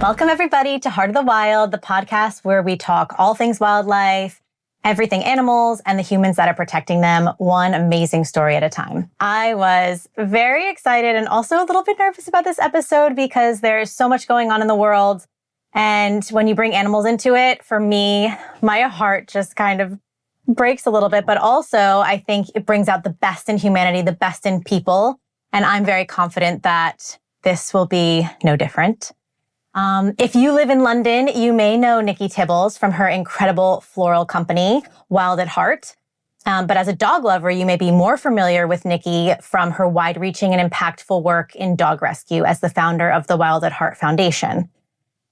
Welcome, everybody, to Heart of the Wild, the podcast where we talk all things wildlife, everything animals, and the humans that are protecting them, one amazing story at a time. I was very excited and also a little bit nervous about this episode because there's so much going on in the world. And when you bring animals into it, for me, my heart just kind of breaks a little bit. But also, I think it brings out the best in humanity, the best in people. And I'm very confident that this will be no different. If you live in London, you may know Nikki Tibbles from her incredible floral company, Wild at Heart. But as a dog lover, you may be more familiar with Nikki from her wide-reaching and impactful work in dog rescue as the founder of the Wild at Heart Foundation.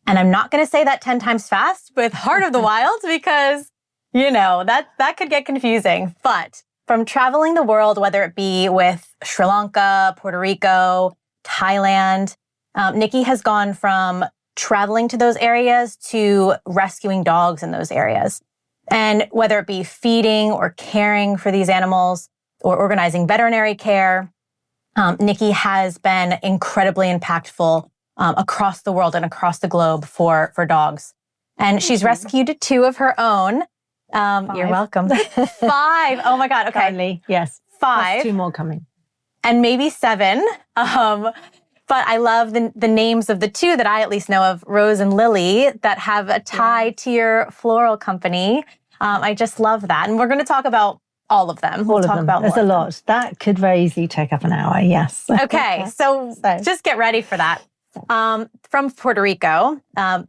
And I'm not going to say that 10 times fast with Heart of the Wild because, you know, that could get confusing. But from traveling the world, whether it be with Sri Lanka, Puerto Rico, Thailand, Nikki has gone from traveling to those areas to rescuing dogs in those areas. And whether it be feeding or caring for these animals or organizing veterinary care, Nikki has been incredibly impactful across the world and across the globe for dogs. And she's rescued 2 of her own. You're welcome. 5. Oh my God. Okay. Currently, yes. 5. Plus 2 more coming. And maybe 7. But I love the names of the 2 that I at least know of, Rose and Lily, that have a tie to your floral company. I just love that. And we're going to talk about all of them. We'll talk about There's a lot. That could very easily take up an hour, yes. Okay, so just get ready for that. From Puerto Rico,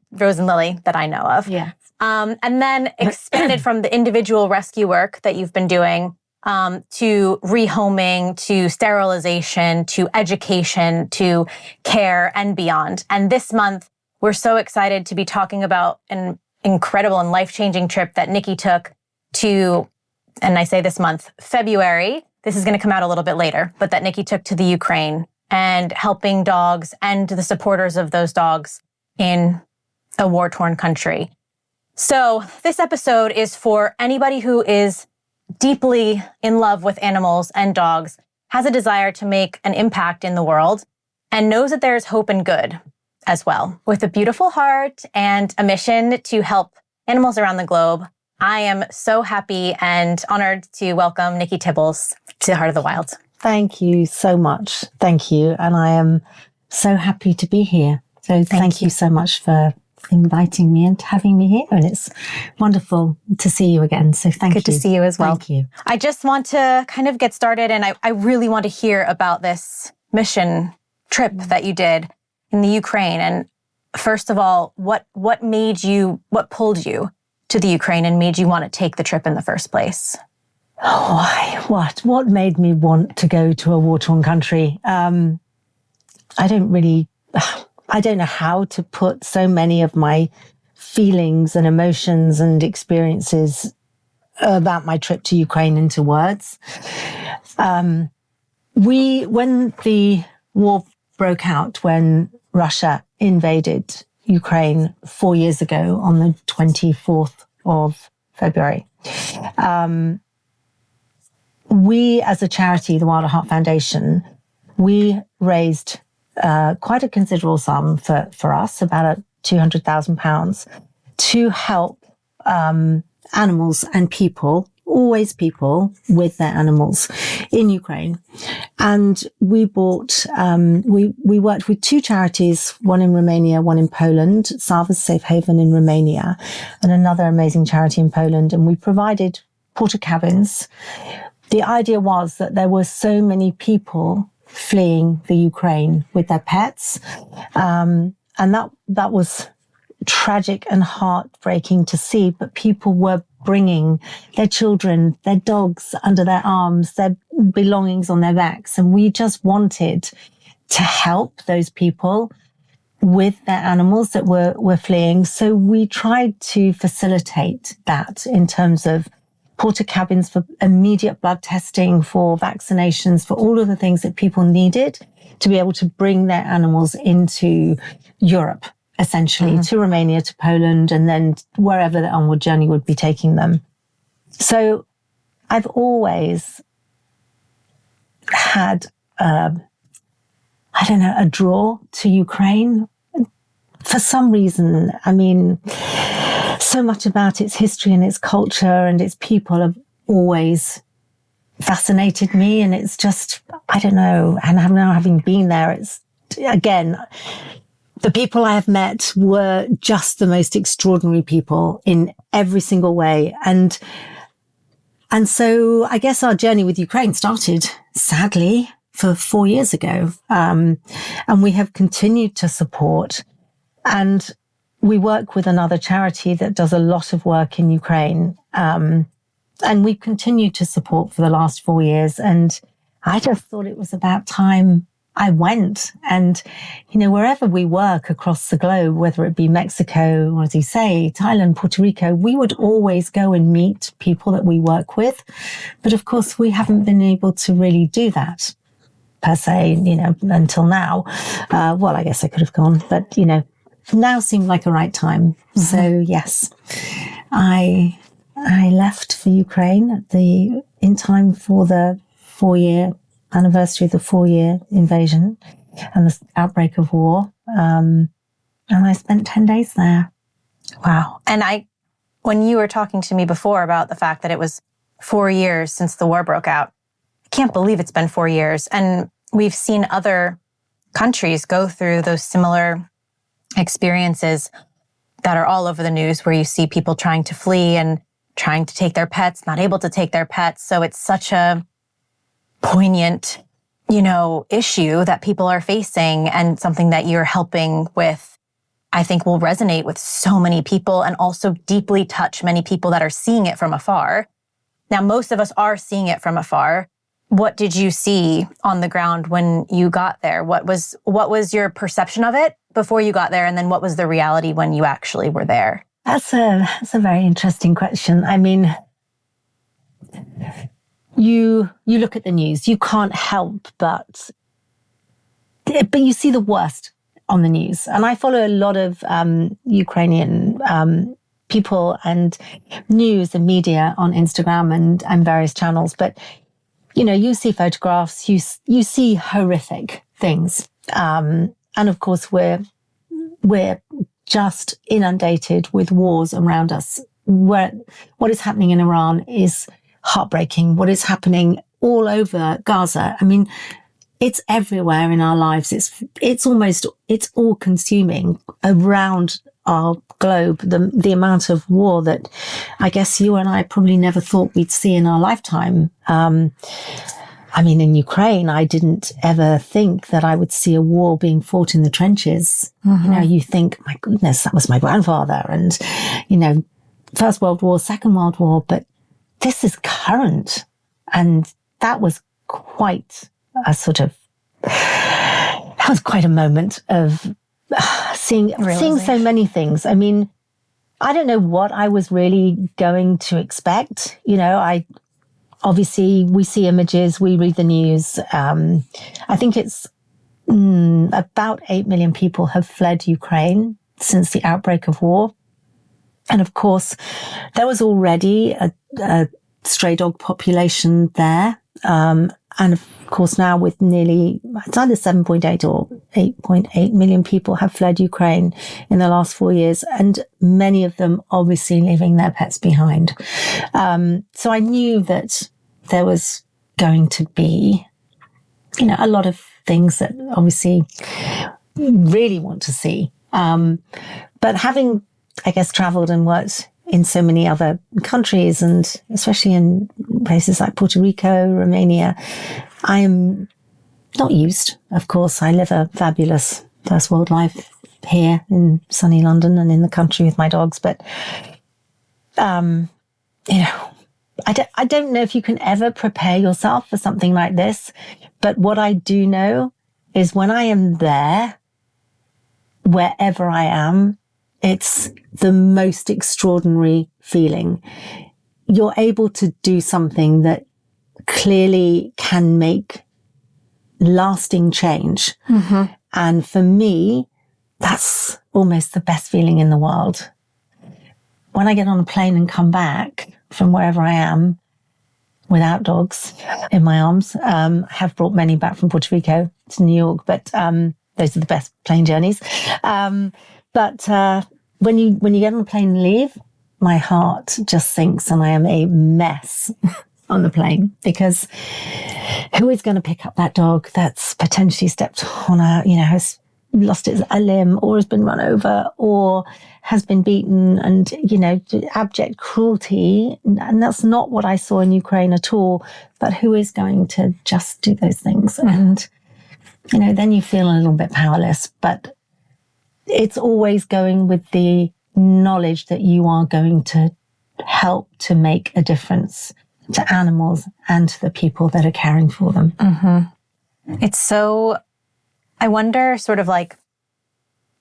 Rose and Lily that I know of. Yeah. And then expanded from the individual rescue work that you've been doing to rehoming, to sterilization, to education, to care and beyond. And this month, we're so excited to be talking about an incredible and life-changing trip that Nikki took to, and I say this month, February. This is going to come out a little bit later, but that Nikki took to the Ukraine and helping dogs and the supporters of those dogs in a war-torn country. So this episode is for anybody who is deeply in love with animals and dogs, has a desire to make an impact in the world, and knows that there's hope and good as well. With a beautiful heart and a mission to help animals around the globe, I am so happy and honored to welcome Nikki Tibbles to Heart of the Wild. Thank you so much. Thank you. And I am so happy to be here. So thank you so much for inviting me and having me here. And it's wonderful to see you again. So thank you. Good to see you as well. Thank you. I just want to kind of get started, and I really want to hear about this mission trip that you did in the Ukraine. And first of all, what pulled you to the Ukraine and made you want to take the trip in the first place? Oh, what made me want to go to a war-torn country? I don't know how to put so many of my feelings and emotions and experiences about my trip to Ukraine into words. When the war broke out, when Russia invaded Ukraine 4 years ago on the 24th of February, we as a charity, the Wild at Heart Foundation, we raised quite a considerable sum for us, about £200,000, to help animals and people, always people with their animals in Ukraine. And we bought, we worked with 2 charities, one in Romania, one in Poland, Sava's Safe Haven in Romania, and another amazing charity in Poland. And we provided porta cabins. The idea was that there were so many people fleeing the Ukraine with their pets. And that was tragic and heartbreaking to see, but people were bringing their children, their dogs under their arms, their belongings on their backs. And we just wanted to help those people with their animals that were fleeing. So we tried to facilitate that in terms of porta cabins for immediate blood testing, for vaccinations, for all of the things that people needed to be able to bring their animals into Europe, essentially, to Romania, to Poland, and then wherever the onward journey would be taking them. So I've always had, a draw to Ukraine. for some reason, I mean, so much about its history and its culture and its people have always fascinated me. And it's just, I don't know. And now having been there, it's, again, the people I have met were just the most extraordinary people in every single way. And so I guess our journey with Ukraine started, sadly, for 4 years ago. And we have continued to support. And we work with another charity that does a lot of work in Ukraine. And we've continued to support for the last 4 years. And I just thought it was about time I went. And, you know, wherever we work across the globe, whether it be Mexico, or as you say, Thailand, Puerto Rico, we would always go and meet people that we work with. But of course, we haven't been able to really do that per se, you know, until now. Well, I guess I could have gone, but, you know, now seemed like a right time. Mm-hmm. So yes, I left for Ukraine in time for the 4-year anniversary of the 4-year invasion and the outbreak of war. And I spent 10 days there. Wow. And when you were talking to me before about the fact that it was 4 years since the war broke out, I can't believe it's been 4 years. And we've seen other countries go through those similar experiences that are all over the news, where you see people trying to flee and trying to take their pets, not able to take their pets. So it's such a poignant, you know, issue that people are facing, and something that you're helping with, I think will resonate with so many people and also deeply touch many people that are seeing it from afar. Now, most of us are seeing it from afar. What did you see on the ground when you got there? What was your perception of it before you got there? And then what was the reality when you actually were there? That's a very interesting question. I mean, you look at the news, you can't help but you see the worst on the news. And I follow a lot of Ukrainian people and news and media on Instagram and various channels. But, you know, you see photographs, you see horrific things. And of course, we're just inundated with wars around us. What is happening in Iran is heartbreaking. What is happening all over Gaza, I mean, it's everywhere in our lives. It's all consuming around our globe. The amount of war that I guess you and I probably never thought we'd see in our lifetime. I mean, in Ukraine, I didn't ever think that I would see a war being fought in the trenches. Mm-hmm. You know, you think, my goodness, that was my grandfather, and, you know, First World War, Second World War, but this is current. And that was quite a moment of seeing so many things. I mean, I don't know what I was really going to expect. You know, obviously we see images, we read the news. I think it's about 8 million people have fled Ukraine since the outbreak of war. And of course, there was already a stray dog population there. And of course, now with nearly, it's either 7.8 or 8.8 million people have fled Ukraine in the last 4 years. And many of them obviously leaving their pets behind. So I knew that there was going to be, you know, a lot of things that obviously really want to see. But having, I guess, traveled and worked in so many other countries, and especially in places like Puerto Rico, Romania, I am not used. Of course, I live a fabulous first world life here in sunny London and in the country with my dogs. But, you know, I don't know if you can ever prepare yourself for something like this. But what I do know is when I am there, wherever I am, it's the most extraordinary feeling. You're able to do something that clearly can make lasting change. Mm-hmm. And for me, that's almost the best feeling in the world. When I get on a plane and come back from wherever I am without dogs in my arms, I have brought many back from Puerto Rico to New York, but those are the best plane journeys. But when you get on the plane and leave, my heart just sinks and I am a mess on the plane, because who is going to pick up that dog that's potentially stepped on has lost a limb or has been run over or has been beaten, and, abject cruelty. And that's not what I saw in Ukraine at all. But who is going to just do those things? And, then you feel a little bit powerless. But it's always going with the knowledge that you are going to help to make a difference to animals and to the people that are caring for them. Mm-hmm. It's so, I wonder sort of like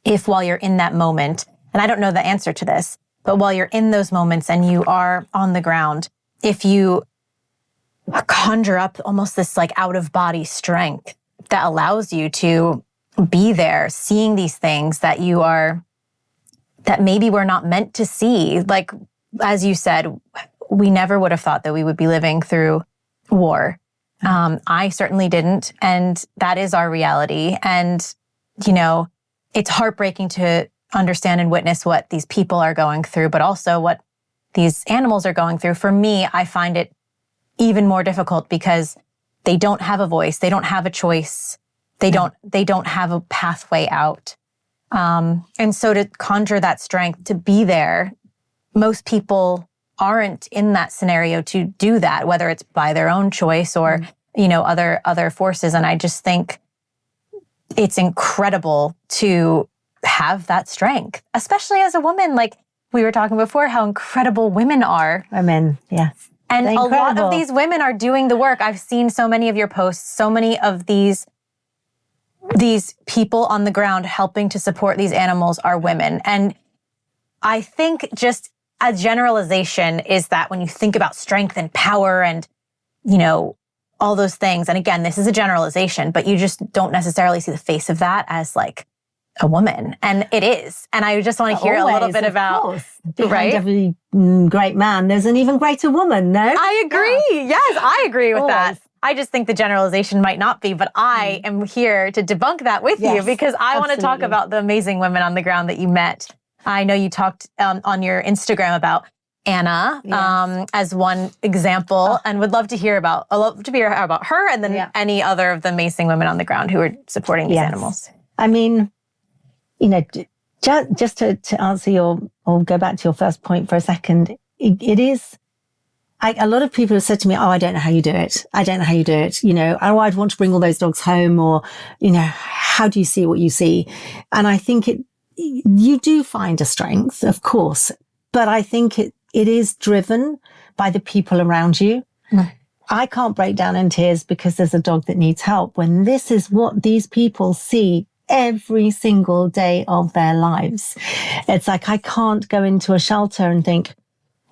if while you're in that moment, and I don't know the answer to this, but while you're in those moments and you are on the ground, if you conjure up almost this like out of body strength that allows you to be there, seeing these things that maybe we're not meant to see. Like, as you said, we never would have thought that we would be living through war. I certainly didn't. And that is our reality. And, it's heartbreaking to understand and witness what these people are going through, but also what these animals are going through. For me, I find it even more difficult because they don't have a voice. They don't have a choice. They don't have a pathway out. And so to conjure that strength to be there, most people aren't in that scenario to do that, whether it's by their own choice or, other forces. And I just think it's incredible to have that strength, especially as a woman. Like we were talking before, how incredible women are. Women, yes. And a lot of these women are doing the work. I've seen so many of your posts, so many of these people on the ground helping to support these animals are women. And I think just a generalization is that when you think about strength and power and, all those things, and again, this is a generalization, but you just don't necessarily see the face of that as like a woman. And it is. And I just want to hear a little bit about, behind every great man, there's an even greater woman, no? I agree. Yeah. Yes, I agree with that. I just think the generalization might not be, but I am here to debunk that with you because I want to talk about the amazing women on the ground that you met. I know you talked on your Instagram about Anna as one example, and would love to hear about her and then any other of the amazing women on the ground who are supporting these animals. I mean, just to answer or go back to your first point for a second, it is. A lot of people have said to me, I don't know how you do it. I don't know how you do it. I'd want to bring all those dogs home, or, how do you see what you see? And I think you do find a strength, of course, but I think it is driven by the people around you. Mm. I can't break down in tears because there's a dog that needs help when this is what these people see every single day of their lives. It's like, I can't go into a shelter and think,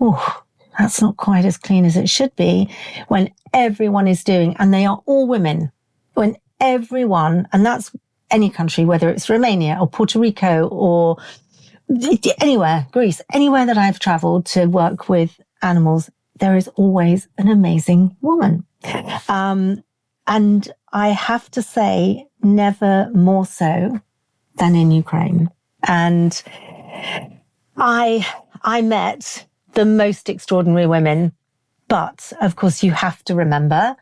oh, that's not quite as clean as it should be, when everyone is doing, and they are all women, when everyone, and that's any country, whether it's Romania or Puerto Rico or anywhere, Greece, anywhere that I've traveled to work with animals, there is always an amazing woman. And I have to say, never more so than in Ukraine. And I met the most extraordinary women. But of course, you have to remember,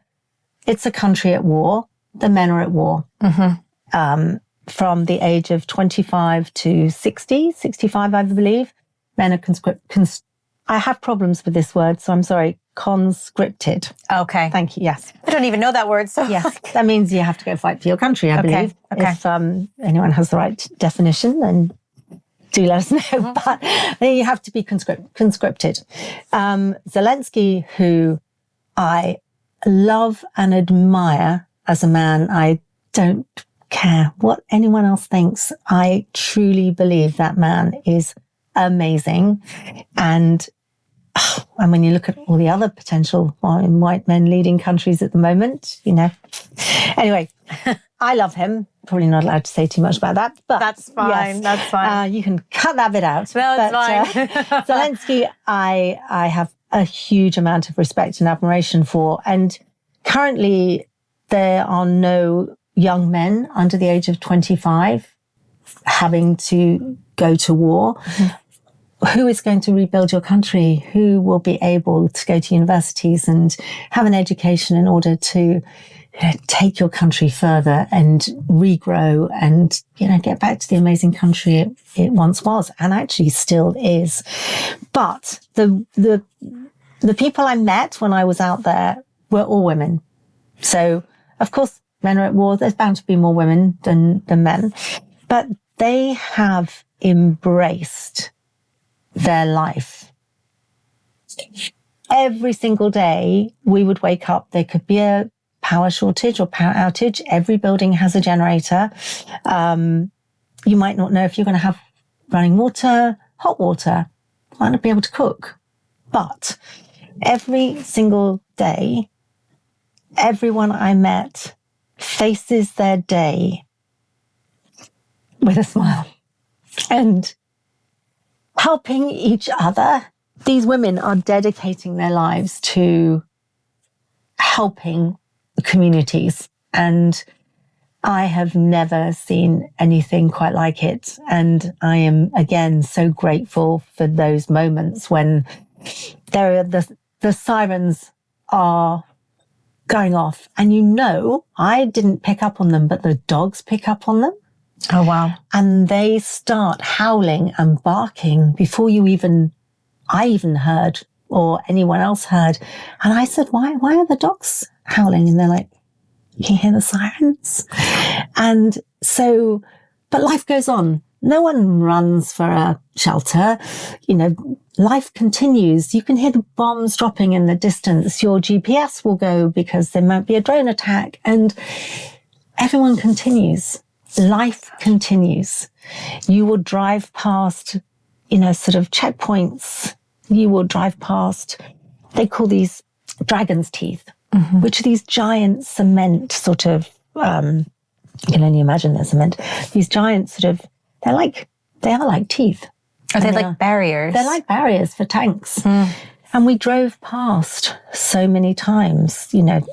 it's a country at war. The men are at war. Mm-hmm. From the age of 25 to 65, I believe, men are I have problems with this word, so I'm sorry. Conscripted. Okay. Thank you. Yes. I don't even know that word. So yes, that means you have to go fight for your country, I believe. Okay. If anyone has the right definition, then do let us know. Mm-hmm. But you have to be conscripted. Zelensky, who I love and admire as a man, I don't care what anyone else thinks. I truly believe that man is amazing. And when you look at all the other potential white men leading countries at the moment, Anyway, I love him. Probably not allowed to say too much about that, but that's fine. Yes, that's fine. You can cut that bit out. No, it's fine. Zelensky, I have a huge amount of respect and admiration for. And currently, there are no young men under the age of 25 having to go to war. Who is going to rebuild your country? Who will be able to go to universities and have an education in order to take your country further and regrow and, get back to the amazing country it once was and actually still is. But the people I met when I was out there were all women. So, of course, men are at war. There's bound to be more women than men. But they have embraced their life. Every single day we would wake up, there could be a power shortage or power outage. Every building has a generator. You might not know if you're going to have running water, hot water, might not be able to cook. But every single day, everyone I met faces their day with a smile and helping each other. These women are dedicating their lives to helping communities. And I have never seen anything quite like it. And I am, again, so grateful for those moments when there are the sirens are going off. And I didn't pick up on them, but the dogs pick up on them. Oh, wow. And they start howling and barking before I even heard or anyone else heard. And I said, why are the dogs howling? And they're like, you hear the sirens? And so, but life goes on. No one runs for a shelter. Life continues. You can hear the bombs dropping in the distance. Your GPS will go because there might be a drone attack, and everyone continues. Life continues. You will drive past, sort of checkpoints. You will drive past, they call these dragon's teeth, which are these giant cement sort of, you can only imagine they're cement. These giant sort of, they are like teeth. Are they like barriers? They're like barriers for tanks. And we drove past so many times, the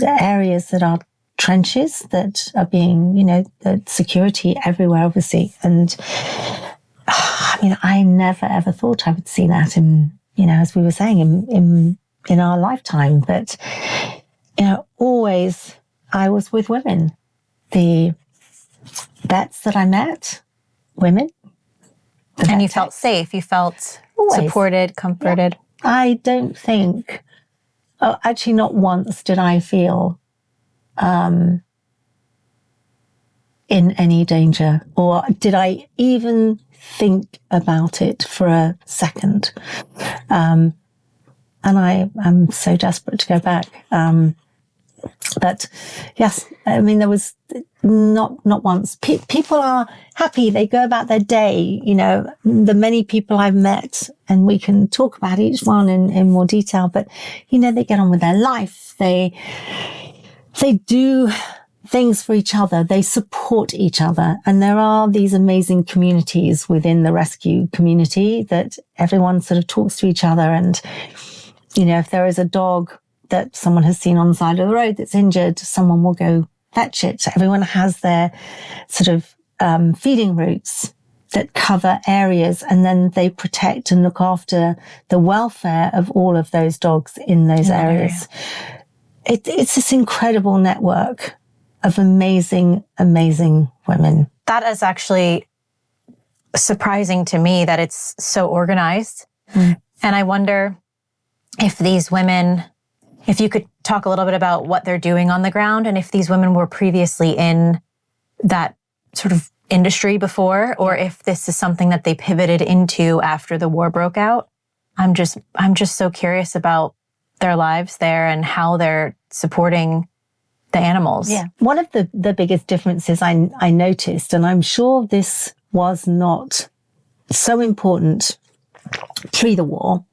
areas that are trenches that are being, the security everywhere, obviously. And I never ever thought I would see that in, as we were saying, in our lifetime. But, always I was with women. The vets that I met, women. And you felt safe. You felt always supported, comforted. Yeah. I don't think, actually not once did I feel in any danger, or did I even think about it for a second. And I am so desperate to go back. But yes, there was not once. People are happy. They go about their day. The many people I've met, and we can talk about each one in more detail, but, they get on with their life. They do things for each other. They support each other. And there are these amazing communities within the rescue community that everyone sort of talks to each other. And, if there is a dog that someone has seen on the side of the road that's injured, someone will go fetch it. So everyone has their sort of feeding routes that cover areas, and then they protect and look after the welfare of all of those dogs in those areas. It's this incredible network of amazing, amazing women. That is actually surprising to me that it's so organized. And I wonder if these women, if you could talk a little bit about what they're doing on the ground, and if these women were previously in that sort of industry before, or if this is something that they pivoted into after the war broke out. I'm just so curious about their lives there and how they're supporting the animals. Yeah. One of the biggest differences I noticed, and I'm sure this was not so important pre the war,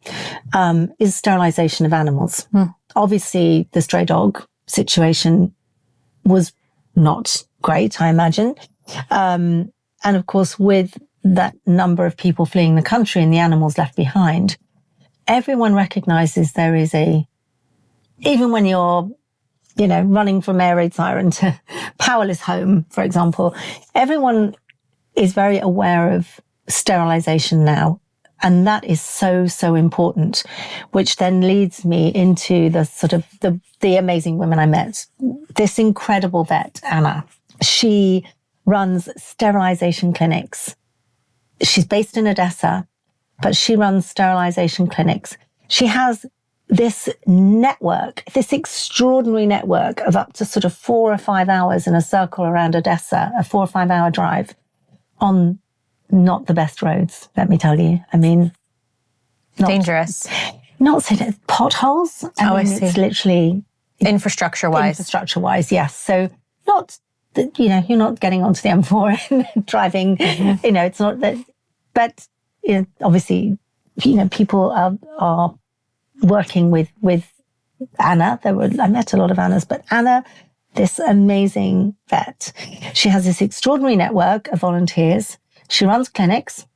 is sterilization of animals. Obviously, the stray dog situation was not great, I imagine. And of course, with that number of people fleeing the country and the animals left behind, everyone recognizes there is even when you're, running from air raid siren to powerless home, for example, everyone is very aware of sterilization now. And that is so, so important, which then leads me into the sort of the amazing women I met. This incredible vet, Anna, she runs sterilization clinics. She's based in Odessa, but she runs sterilization clinics. She has this network, this extraordinary network of up to sort of 4 or 5 hours in a circle around Odessa, a 4 or 5 hour drive on not the best roads, let me tell you. I mean, dangerous. Not saying potholes. I see. It's literally infrastructure-wise, yes. So not that, you're not getting onto the M4 and driving. It's not that. But obviously, people are working with Anna. I met a lot of Annas, but Anna, this amazing vet, she has this extraordinary network of volunteers. She runs clinics.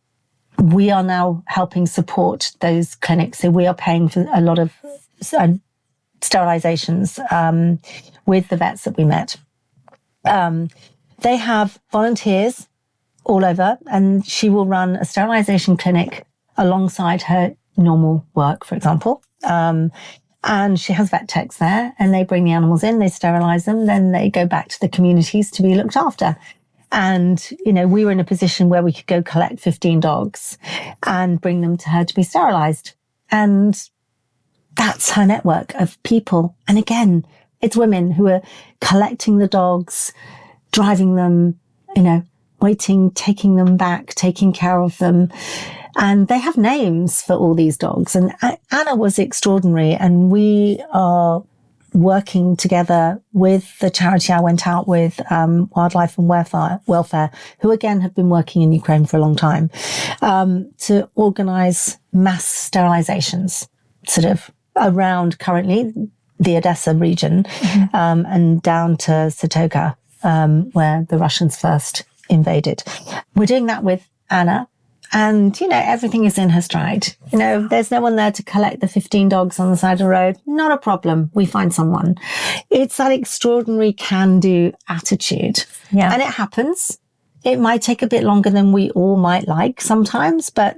We are now helping support those clinics. So we are paying for a lot of sterilizations with the vets that we met. They have volunteers all over, and she will run a sterilization clinic alongside her normal work, for example. And she has vet techs there, and they bring the animals in, they sterilize them, then they go back to the communities to be looked after. And, we were in a position where we could go collect 15 dogs and bring them to her to be sterilized. And that's her network of people. And again, it's women who are collecting the dogs, driving them, waiting, taking them back, taking care of them. And they have names for all these dogs. And Anna was extraordinary. And we are working together with the charity I went out with, Wildlife and Welfare, who again have been working in Ukraine for a long time, to organize mass sterilizations sort of around currently the Odessa region, and down to Satoka, where the Russians first invaded. We're doing that with Anna. And, everything is in her stride. There's no one there to collect the 15 dogs on the side of the road. Not a problem. We find someone. It's that extraordinary can-do attitude. Yeah. And it happens. It might take a bit longer than we all might like sometimes. But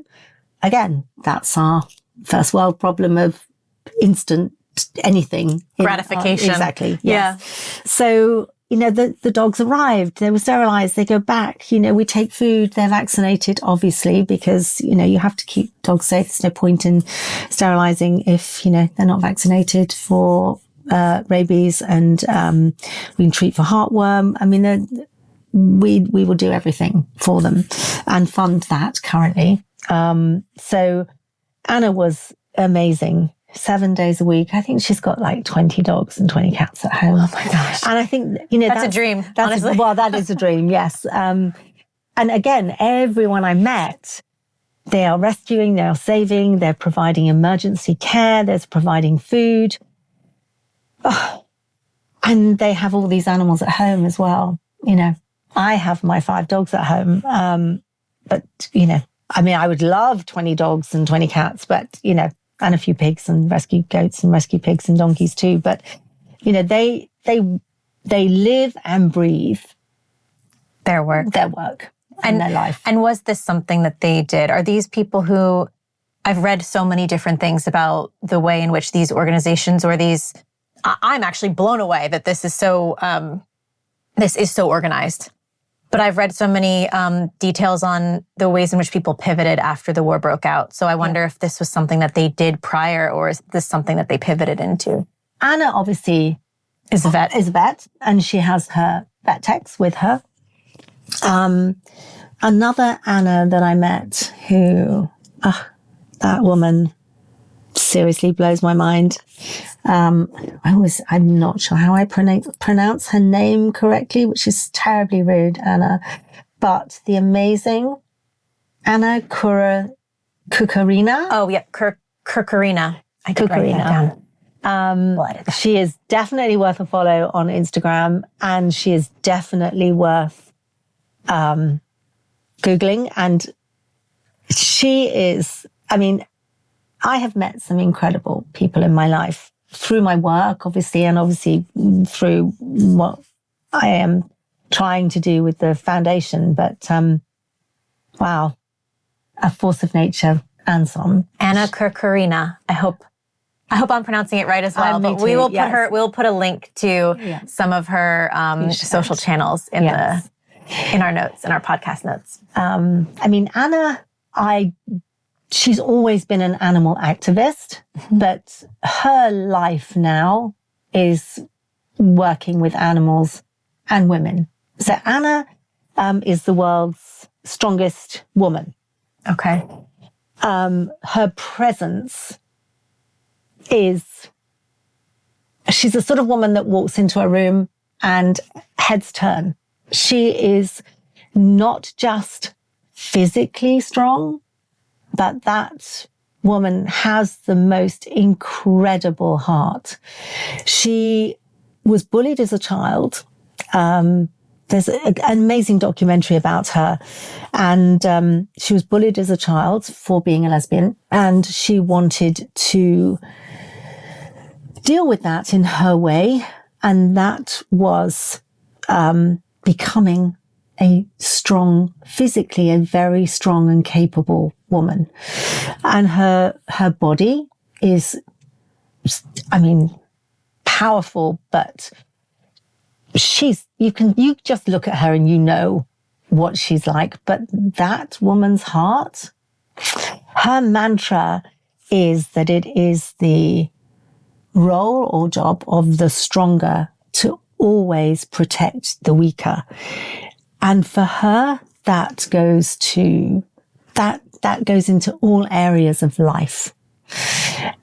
again, that's our first world problem of instant anything. Gratification. Exactly. Yes. Yeah. So, the dogs arrived, they were sterilized, they go back, we take food, they're vaccinated, obviously, because, you have to keep dogs safe. There's no point in sterilizing if, they're not vaccinated for rabies, and we can treat for heartworm. I mean, we will do everything for them and fund that currently. So Anna was amazing. 7 days a week. I think she's got like 20 dogs and 20 cats at home. Oh my gosh. And I think, that's a dream, honestly. That is a dream, yes. And again, everyone I met, they are rescuing, they are saving, they're providing emergency care, they're providing food. Oh, and they have all these animals at home as well. I have my 5 dogs at home. But, I would love 20 dogs and 20 cats, but, and a few pigs and rescue goats and rescue pigs and donkeys too. But, they live and breathe their work and their life. And was this something that they did? Are these people who, I've read so many different things about the way in which these organizations or these, I'm actually blown away that this is so organized. But I've read so many details on the ways in which people pivoted after the war broke out. So I wonder if this was something that they did prior, or is this something that they pivoted into? Anna obviously is a vet, and she has her vet techs with her. Another Anna that I met who, that woman seriously blows my mind. I'm not sure how I pronounce her name correctly, which is terribly rude, Anna, but the amazing Anna Kukarina. Oh, yeah, Kukarina. I did write that down. She is definitely worth a follow on Instagram, and she is definitely worth Googling. And she is, I have met some incredible people in my life through my work, obviously, and obviously through what I am trying to do with the foundation. But Wow. A force of nature and some. Anna Kurkurina. I hope I'm pronouncing it right as well. Me But too, we will yes. we'll put a link to some of her social channels in our notes, in our podcast notes. I mean, Anna, she's always been an animal activist, but her life now is working with animals and women. So Anna is the world's strongest woman. Okay. Her presence she's the sort of woman that walks into a room and heads turn. She is not just physically strong, but that woman has the most incredible heart. She was bullied as a child. There's an amazing documentary about her. And she was bullied as a child for being a lesbian. And she wanted to deal with that in her way. And that was becoming physically a very strong and capable woman. And her body is, powerful, but you just look at her and you know what she's like. But that woman's heart, her mantra is that it is the role or job of the stronger to always protect the weaker. And for her, that goes into all areas of life.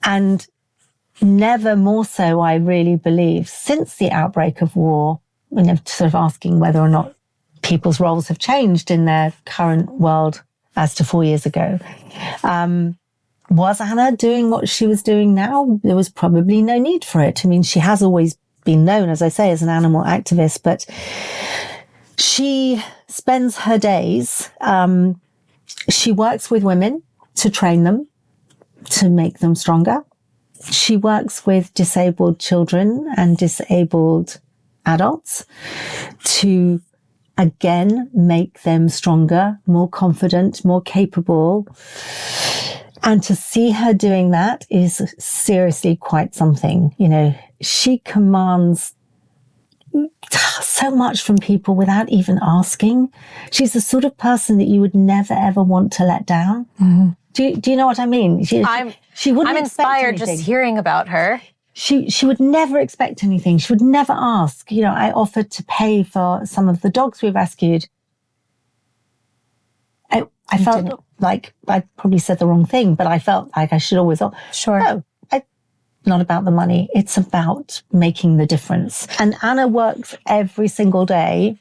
And never more so, I really believe, since the outbreak of war, sort of asking whether or not people's roles have changed in their current world as to 4 years ago. Was Anna doing what she was doing now? There was probably no need for it. I mean, she has always been known, as I say, as an animal activist, but she spends her days, she works with women to train them, to make them stronger. She works with disabled children and disabled adults to, again, make them stronger, more confident, more capable. And to see her doing that is seriously quite something. She commands so much from people without even asking. She's the sort of person that you would never, ever want to let down. Mm-hmm. Do you know what I mean? She wouldn't. I'm inspired just hearing about her. She would never expect anything. She would never ask. I offered to pay for some of the dogs we rescued. I felt like I probably said the wrong thing, but I felt like I should always. Sure. No, not about the money. It's about making the difference. And Anna works every single day,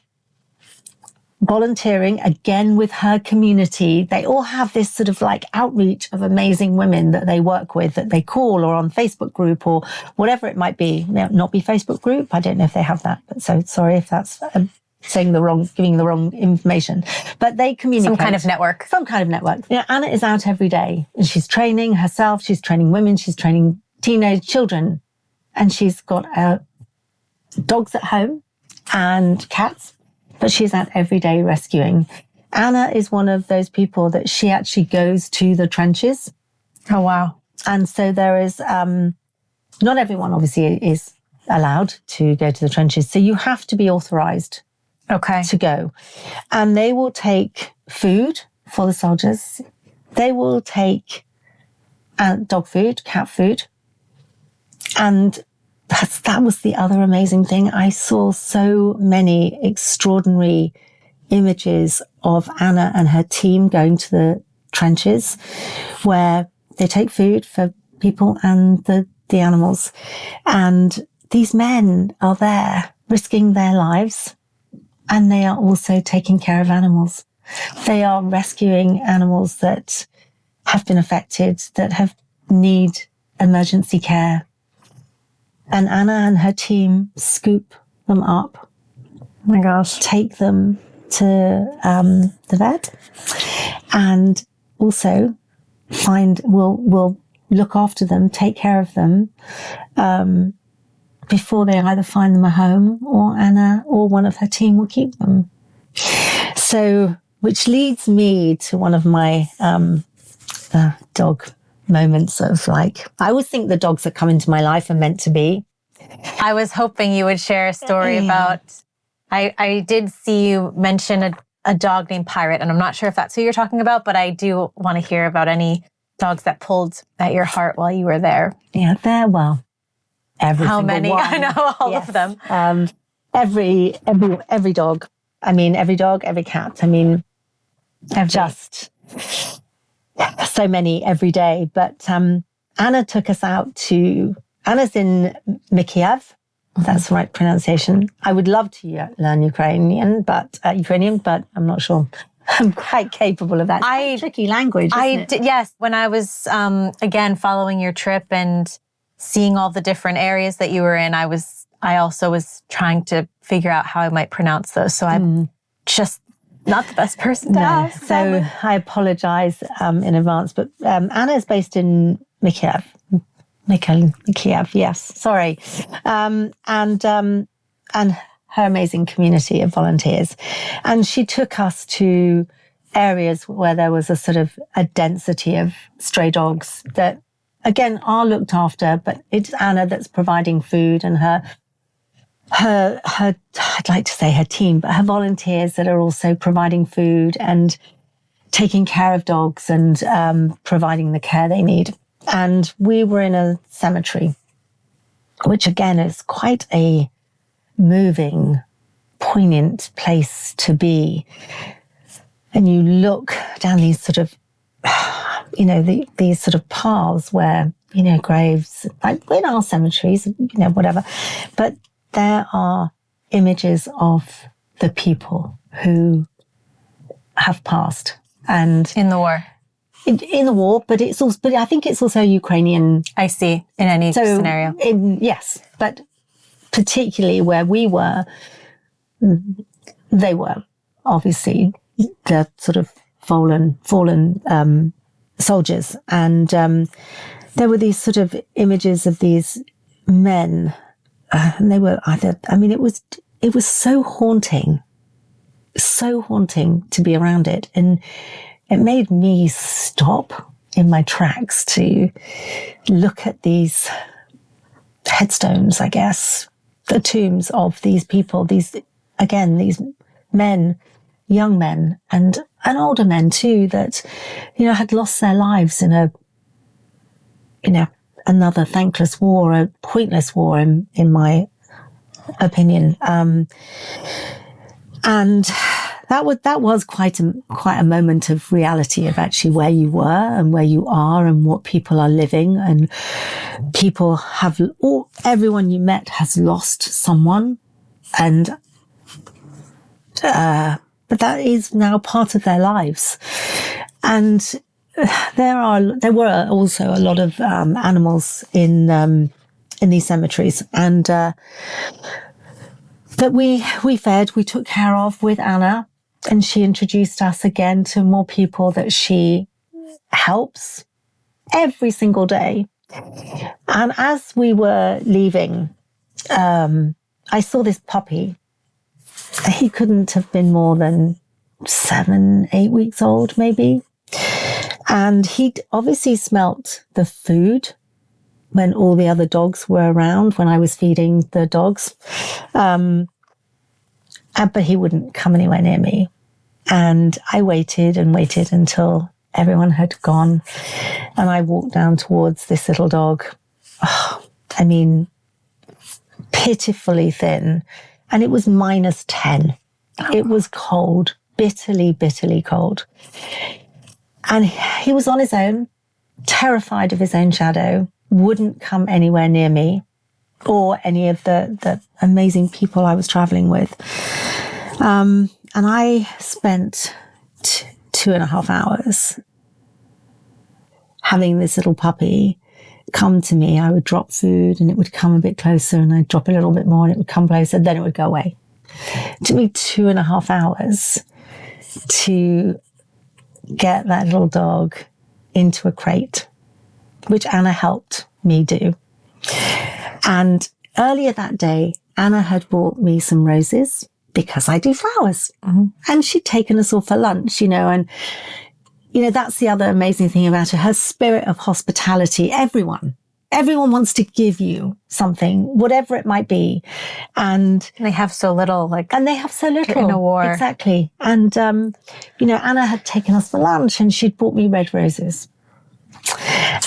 volunteering again with her community. They all have this sort of like outreach of amazing women that they work with, that they call, or on Facebook group or whatever it might be. Now, not be Facebook group. I don't know if they have that, but so sorry if that's giving the wrong information, but they communicate. Some kind of network. Anna is out every day and she's training herself. She's training women. She's training teenage children, and she's got dogs at home and cats, but she's out every day rescuing. Anna is one of those people that she actually goes to the trenches. Oh, wow. And so there is, not everyone obviously is allowed to go to the trenches. So you have to be authorized to go. And they will take food for the soldiers. They will take dog food, cat food. And that was the other amazing thing. I saw so many extraordinary images of Anna and her team going to the trenches where they take food for people and the animals. And these men are there risking their lives, and they are also taking care of animals. They are rescuing animals that have been affected, that need emergency care. And Anna and her team scoop them up. Oh my gosh. Take them to the vet, and also will look after them, take care of them before they either find them a home, or Anna or one of her team will keep them. So which leads me to one of my dog moments of like, I always think the dogs that come into my life are meant to be. I was hoping you would share a story about, I did see you mention a dog named Pirate, and I'm not sure if that's who you're talking about, but I do want to hear about any dogs that pulled at your heart while you were there. Yeah, every How many? one. I know all of them. Every dog. I mean, every dog, every cat. I mean, just so many every day. But Anna took us out to, Anna's in Mikiev. That's the right pronunciation. I would love to learn Ukrainian, but I'm not sure I'm quite capable of that. It's a tricky language, isn't it? Yes. When I was, again, following your trip and seeing all the different areas that you were in, I also was trying to figure out how I might pronounce those. So I'm just not the best person to ask. So I apologize in advance, but Anna is based in Mikiev. Mikiev, yes. Sorry. And her amazing community of volunteers. And she took us to areas where there was a sort of a density of stray dogs that, again, are looked after, but it's Anna that's providing food, and her I'd like to say her team, but her volunteers that are also providing food and taking care of dogs and providing the care they need. And we were in a cemetery, which again is quite a moving, poignant place to be. And you look down these sort of, these sort of paths where, graves, like in our cemeteries, whatever. But there are images of the people who have passed. And in the war. In the war, but I think it's also Ukrainian. I see, in any scenario. Yes, but particularly where we were, they were obviously the sort of fallen soldiers. And there were these sort of images of these men, and they were it was so haunting to be around it. And it made me stop in my tracks to look at these headstones, I guess, the tombs of these people, these men, young men and older men too, that, had lost their lives in another thankless war, a pointless war in my opinion. And that was quite a moment of reality of actually where you were and where you are and what people are living. And people everyone you met has lost someone, and but that is now part of their lives. And there were also a lot of animals in these cemeteries, and that we fed, we took care of with Anna, and she introduced us again to more people that she helps every single day. And as we were leaving, I saw this puppy. He couldn't have been more than 7-8 weeks old, maybe. And he'd obviously smelt the food when all the other dogs were around, when I was feeding the dogs. But he wouldn't come anywhere near me. And I waited and waited until everyone had gone. And I walked down towards this little dog. Pitifully thin. And it was -10. It was cold, bitterly, bitterly cold. And he was on his own, terrified of his own shadow, wouldn't come anywhere near me or any of the amazing people I was traveling with. And I spent 2.5 hours having this little puppy come to me. I would drop food and it would come a bit closer, and I'd drop a little bit more and it would come closer, then it would go away. It took me 2.5 hours to get that little dog into a crate, which Anna helped me do. And earlier that day, Anna had bought me some roses because I do flowers. And she'd taken us all for lunch, and, that's the other amazing thing about her spirit of hospitality. Everyone wants to give you something, whatever it might be. And they have so little, in a war. Exactly. And, Anna had taken us for lunch and she'd bought me red roses.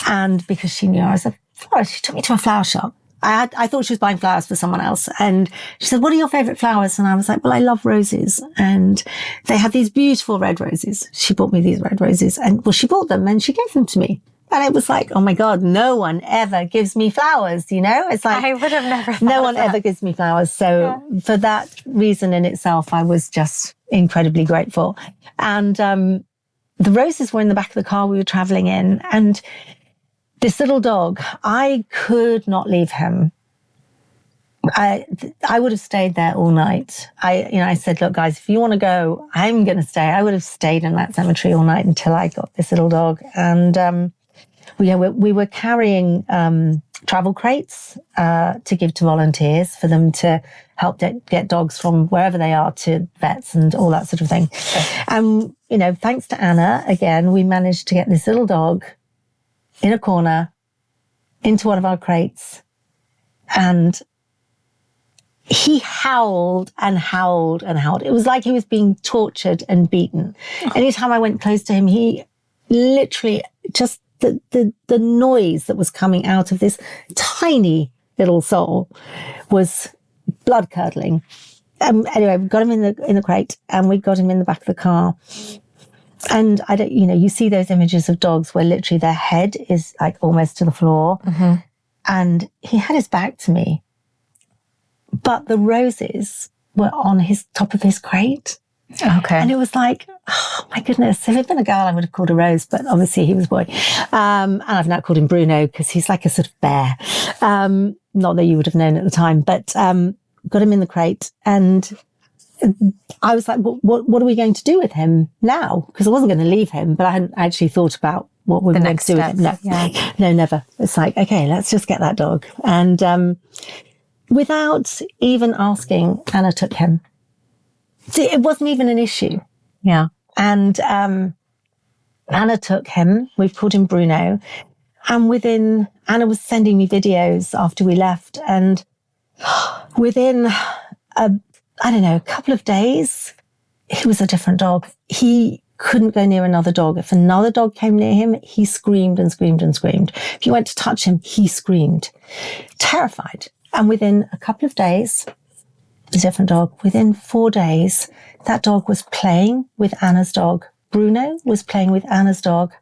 And because she knew I was a florist, she took me to a flower shop. I thought she was buying flowers for someone else. And she said, what are your favorite flowers? And I was like, well, I love roses. And they had these beautiful red roses. She bought me these red roses and she bought them and she gave them to me. And it was like, oh my God, no one ever gives me flowers, It's like, I would have never thought no one ever gives me flowers. So for that reason in itself, I was just incredibly grateful. And the roses were in the back of the car we were traveling in. And this little dog, I could not leave him. I would have stayed there all night. I said, look, guys, if you want to go, I'm going to stay. I would have stayed in that cemetery all night until I got this little dog. And we were carrying travel crates to give to volunteers for them to help get dogs from wherever they are to vets and all that sort of thing. And, thanks to Anna, again, we managed to get this little dog in a corner into one of our crates. And he howled and howled and howled. It was like he was being tortured and beaten. Anytime I went close to him, he literally just the noise that was coming out of this tiny little soul was blood curdling. Anyway, we got him in the crate and we got him in the back of the car. And you see those images of dogs where literally their head is like almost to the floor. And he had his back to me, but the roses were on his top of his crate. Okay. And it was like, oh my goodness, if it had been a girl, I would have called a Rose, but obviously he was a boy. And I've now called him Bruno because he's like a sort of bear. Not that you would have known at the time, but got him in the crate and I was like, what are we going to do with him now? Because I wasn't going to leave him, but I hadn't actually thought about what we were going to do with him. No, never. It's like, okay, let's just get that dog. And without even asking, Anna took him. See, it wasn't even an issue. Yeah. And Anna took him. We called him Bruno. And Anna was sending me videos after we left. And within a couple of days, he was a different dog. He couldn't go near another dog. If another dog came near him, he screamed and screamed and screamed. If you went to touch him, he screamed. Terrified. And within a couple of days, a different dog. Within 4 days, that dog was playing with Anna's dog. Bruno was playing with Anna's dog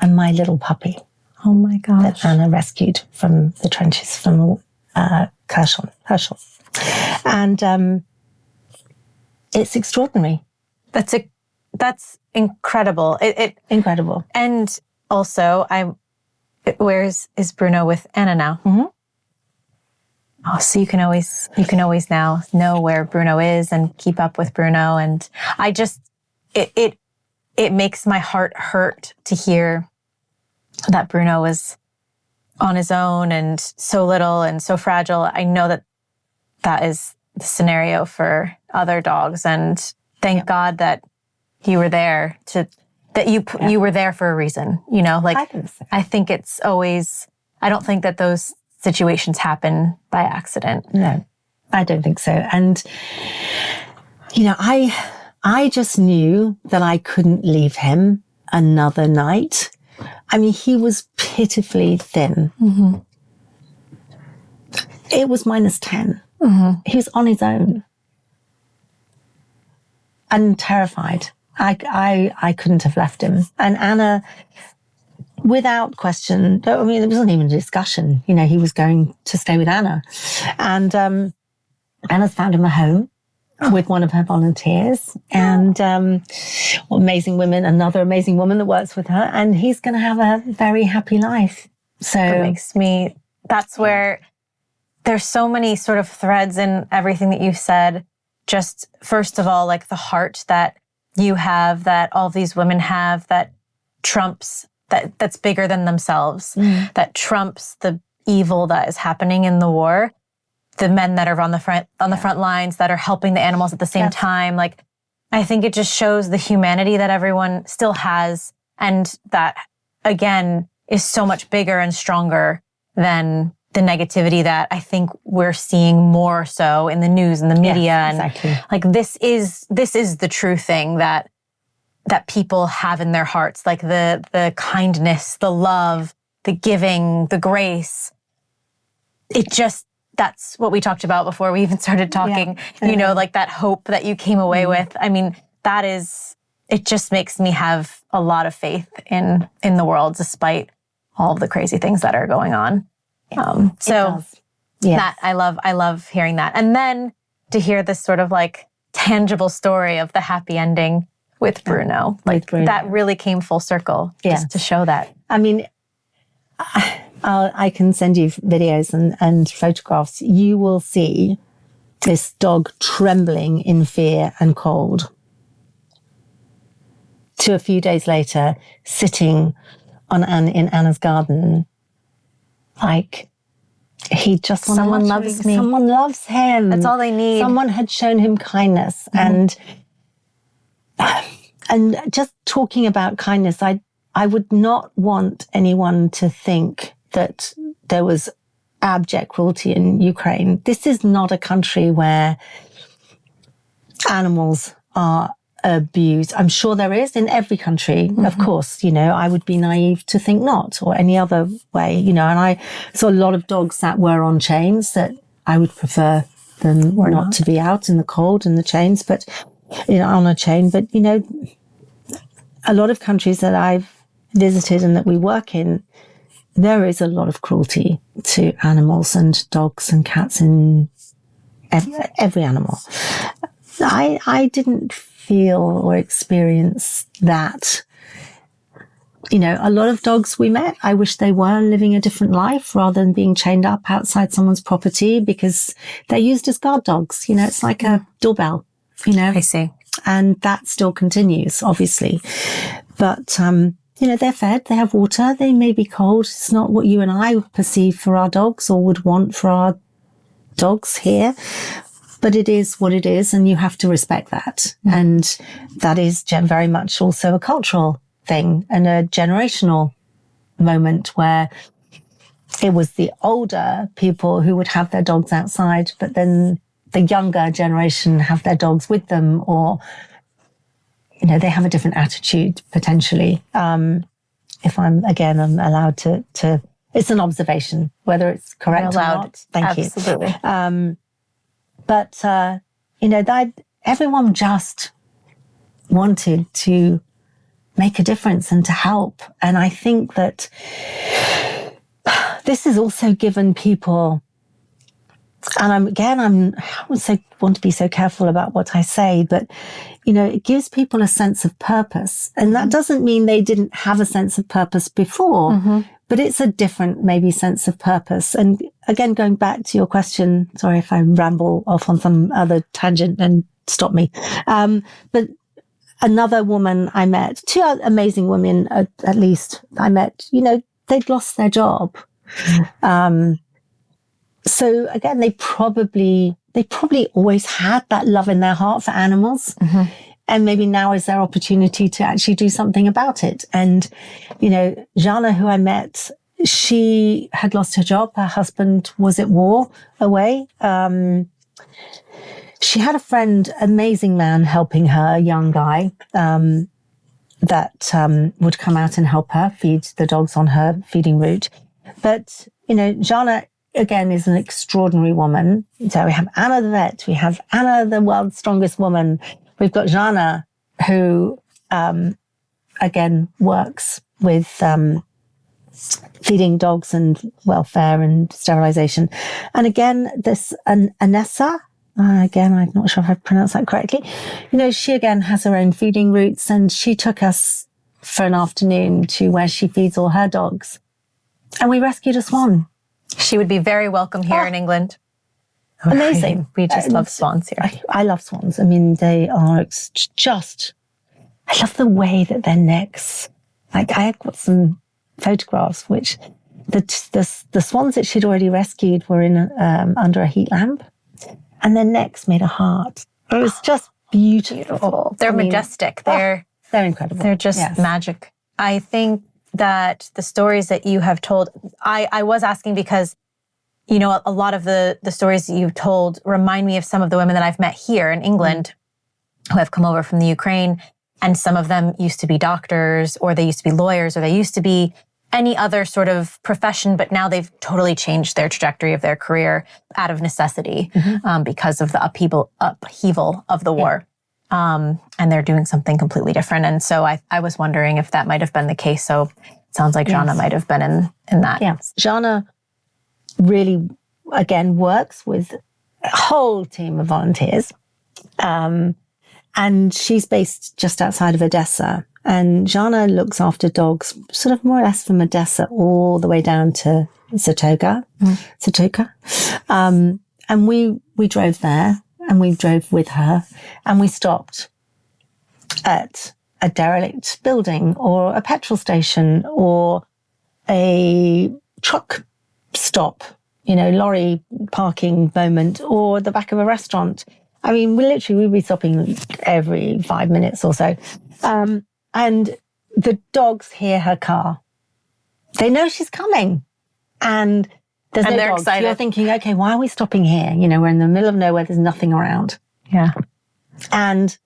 and my little puppy. Oh my gosh. That Anna rescued from the trenches from Herschel. And it's extraordinary. That's incredible. Incredible. And also, where is Bruno with Anna now? Oh, so you can always now know where Bruno is and keep up with Bruno. And it makes my heart hurt to hear that Bruno was on his own and so little and so fragile. I know that is the scenario for other dogs. And thank God that you were there you were there for a reason, I think it's always, I don't think that those situations happen by accident. No, I don't think so. And, I just knew that I couldn't leave him another night. I mean, he was pitifully thin. It was -10. He was on his own and terrified. I couldn't have left him. And Anna, without question, I mean, there wasn't even a discussion. He was going to stay with Anna. And Anna's found him a home with one of her volunteers. And another amazing woman that works with her. And he's going to have a very happy life. So that's where there's so many sort of threads in everything that you've said. Just first of all, like the heart that you have, that all these women have, that trumps, that's bigger than themselves, that trumps the evil that is happening in the war. the men that are on the front lines that are helping the animals at the same time. Like, I think it just shows the humanity that everyone still has, and that, again, is so much bigger and stronger than the negativity that I think we're seeing more so in the news and the media. Yes, exactly. And like, this is the true thing that people have in their hearts, like the kindness, the love, the giving, the grace. That's what we talked about before we even started talking, like that hope that you came away with. I mean, it just makes me have a lot of faith in the world, despite all of the crazy things that are going on. That I love hearing that. And then to hear this sort of like tangible story of the happy ending with Bruno, that really came full circle just to show that. I mean, I can send you videos and photographs. You will see this dog trembling in fear and cold, to a few days later sitting in Anna's garden, like, he just someone loves me. Someone loves him. That's all they need. Someone had shown him kindness. And just talking about kindness, I would not want anyone to think that there was abject cruelty in Ukraine. This is not a country where animals are abused. I'm sure there is in every country, of course. I would be naive to think not, or any other way, and I saw a lot of dogs that were on chains that I would prefer them not to be out in the cold and the chains, but, on a chain. But, a lot of countries that I've visited and that we work in, there is a lot of cruelty to animals and dogs and cats in every animal. I didn't feel or experience that. A lot of dogs we met, I wish they were living a different life rather than being chained up outside someone's property, because they're used as guard dogs. It's like a doorbell, I see. And that still continues, obviously. But, they're fed, they have water, they may be cold. It's not what you and I perceive for our dogs or would want for our dogs here. But it is what it is, and you have to respect that. And that is very much also a cultural thing and a generational moment where it was the older people who would have their dogs outside, but then the younger generation have their dogs with them, or, they have a different attitude potentially. If I'm allowed to, it's an observation, whether it's correct or not. Thank you. Absolutely. But, that everyone just wanted to make a difference and to help. And I think that this has also given people, and I want to be so careful about what I say, but, it gives people a sense of purpose. And that doesn't mean they didn't have a sense of purpose before, but it's a different maybe sense of purpose. And again, going back to your question, sorry if I ramble off on some other tangent and stop me. But another woman I met, two amazing women at least I met, they'd lost their job. So again, they probably always had that love in their heart for animals. And maybe now is their opportunity to actually do something about it. And, Jana, who I met, she had lost her job. Her husband was at war away. She had a friend, amazing man, helping her, a young guy, that would come out and help her feed the dogs on her feeding route. But, Jana, again, is an extraordinary woman. So we have Anna the vet, we have Anna, the world's strongest woman. We've got Jana, who, again, works with feeding dogs and welfare and sterilization. And again, this Anessa, again, I'm not sure if I've pronounced that correctly. She again has her own feeding routes, and she took us for an afternoon to where she feeds all her dogs. And we rescued a swan. She would be very welcome here in England. Amazing. We just love swans here. I love swans. I mean, they are just, I love the way that their necks, like I have got some photographs which the swans that she'd already rescued were in under a heat lamp, and their necks made a heart. It was just beautiful. They're majestic. They're incredible. They're just magic. I think that the stories that you have told, I was asking because, you know, a lot of the stories that you've told remind me of some of the women that I've met here in England who have come over from the Ukraine. And some of them used to be doctors, or they used to be lawyers, or they used to be any other sort of profession, but now they've totally changed their trajectory of their career out of necessity because of the upheaval of the war. And they're doing something completely different. And so I was wondering if that might have been the case. So it sounds like Jana might have been in that. Yeah. Jana really, again, works with a whole team of volunteers. And she's based just outside of Odessa. And Jana looks after dogs sort of more or less from Odessa all the way down to Zatoka. And we drove there, and we drove with her, and we stopped at a derelict building or a petrol station or a truck stop, you know, lorry parking moment, or the back of a restaurant. I mean, we'd be stopping every 5 minutes or so. And the dogs hear her car. They know she's coming. And there's no they're dogs. excited. You're thinking, okay, why are we stopping here? You know, we're in the middle of nowhere. There's nothing around. Yeah. And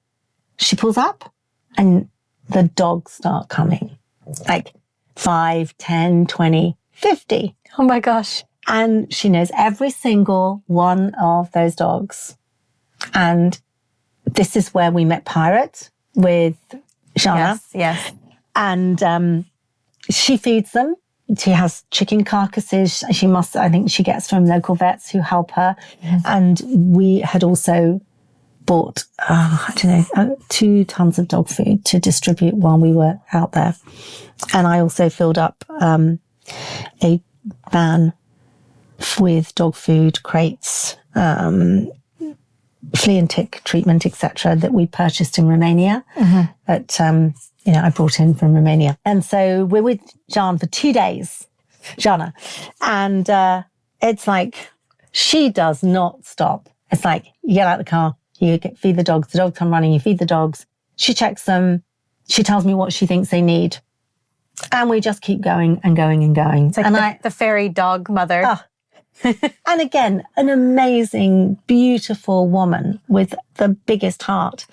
she pulls up and the dogs start coming. Like 5, 10, 20, 50. Oh my gosh. And she knows every single one of those dogs. And this is where we met Pirate with Jana. Yes. And she feeds them. She has chicken carcasses. I think she gets from local vets who help her. Yes. And we had also bought, 2 tons of dog food to distribute while we were out there. And I also filled up a van with dog food, crates, flea and tick treatment, etc., that we purchased in Romania. I brought in from Romania. And so we're with Jana for 2 days, Jana. And it's like, she does not stop. It's like, you get out of the car, feed the dogs come running, you feed the dogs, she checks them, she tells me what she thinks they need. And we just keep going and going and going. It's like the fairy dog mother. And again, an amazing, beautiful woman with the biggest heart.